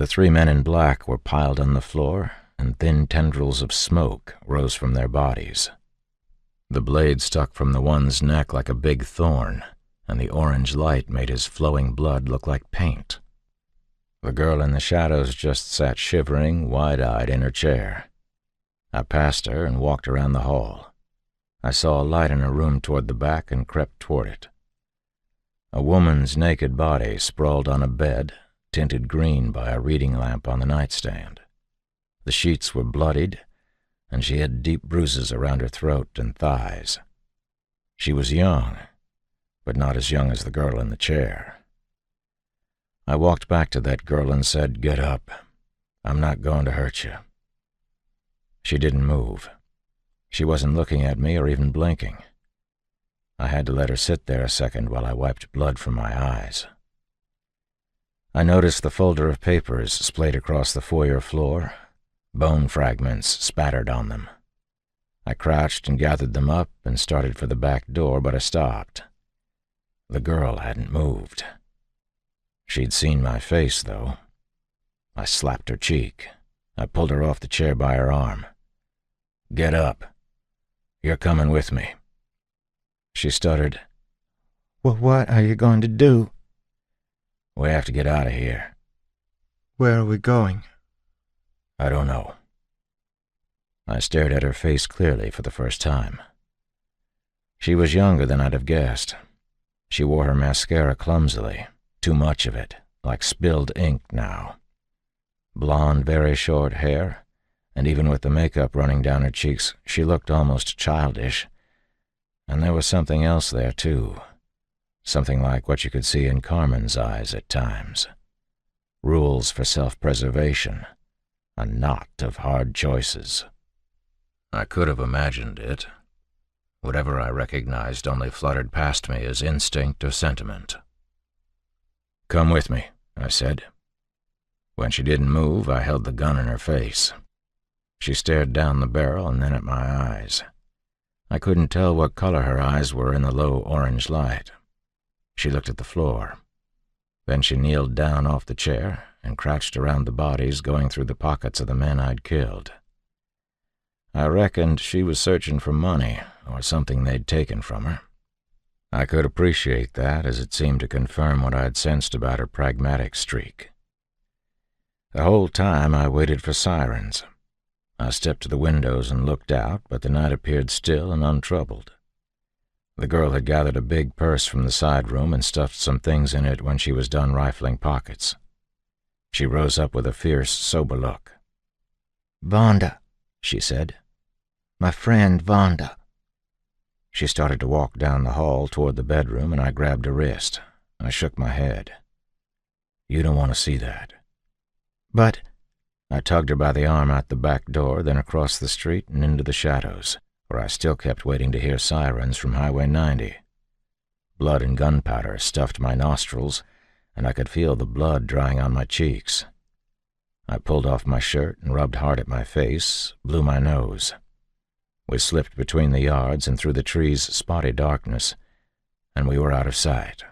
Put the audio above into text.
The 3 men in black were piled on the floor, and thin tendrils of smoke rose from their bodies. The blade stuck from the one's neck like a big thorn, and the orange light made his flowing blood look like paint. The girl in the shadows just sat shivering, wide-eyed in her chair. I passed her and walked around the hall. I saw a light in a room toward the back and crept toward it. A woman's naked body sprawled on a bed, tinted green by a reading lamp on the nightstand. The sheets were bloodied, and she had deep bruises around her throat and thighs. She was young, but not as young as the girl in the chair. I walked back to that girl and said, "Get up. I'm not going to hurt you." She didn't move. She wasn't looking at me or even blinking. I had to let her sit there a second while I wiped blood from my eyes. I noticed the folder of papers splayed across the foyer floor, bone fragments spattered on them. I crouched and gathered them up and started for the back door, but I stopped. The girl hadn't moved. She'd seen my face, though. I slapped her cheek. I pulled her off the chair by her arm. "Get up. You're coming with me." She stuttered, "Well, what are you going to do?" "We have to get out of here." "Where are we going?" "I don't know." I stared at her face clearly for the first time. She was younger than I'd have guessed. She wore her mascara clumsily, too much of it, like spilled ink now. Blonde, very short hair, and even with the makeup running down her cheeks, she looked almost childish. And there was something else there, too. Something like what you could see in Carmen's eyes at times. Rules for self-preservation. A knot of hard choices. I could have imagined it. Whatever I recognized only fluttered past me as instinct or sentiment. "Come with me," I said. When she didn't move, I held the gun in her face. She stared down the barrel and then at my eyes. I couldn't tell what color her eyes were in the low orange light. She looked at the floor. Then she kneeled down off the chair and crouched around the bodies, going through the pockets of the men I'd killed. I reckoned she was searching for money or something they'd taken from her. I could appreciate that, as it seemed to confirm what I'd sensed about her pragmatic streak. The whole time I waited for sirens. I stepped to the windows and looked out, but the night appeared still and untroubled. The girl had gathered a big purse from the side room and stuffed some things in it when she was done rifling pockets. She rose up with a fierce, sober look. "Vonda," she said. "My friend Vonda." She started to walk down the hall toward the bedroom, and I grabbed her wrist. I shook my head. "You don't want to see that." "But—" I tugged her by the arm out the back door, then across the street and into the shadows, where I still kept waiting to hear sirens from Highway 90. Blood and gunpowder stuffed my nostrils, and I could feel the blood drying on my cheeks. I pulled off my shirt and rubbed hard at my face, blew my nose. We slipped between the yards and through the trees' spotty darkness, and we were out of sight.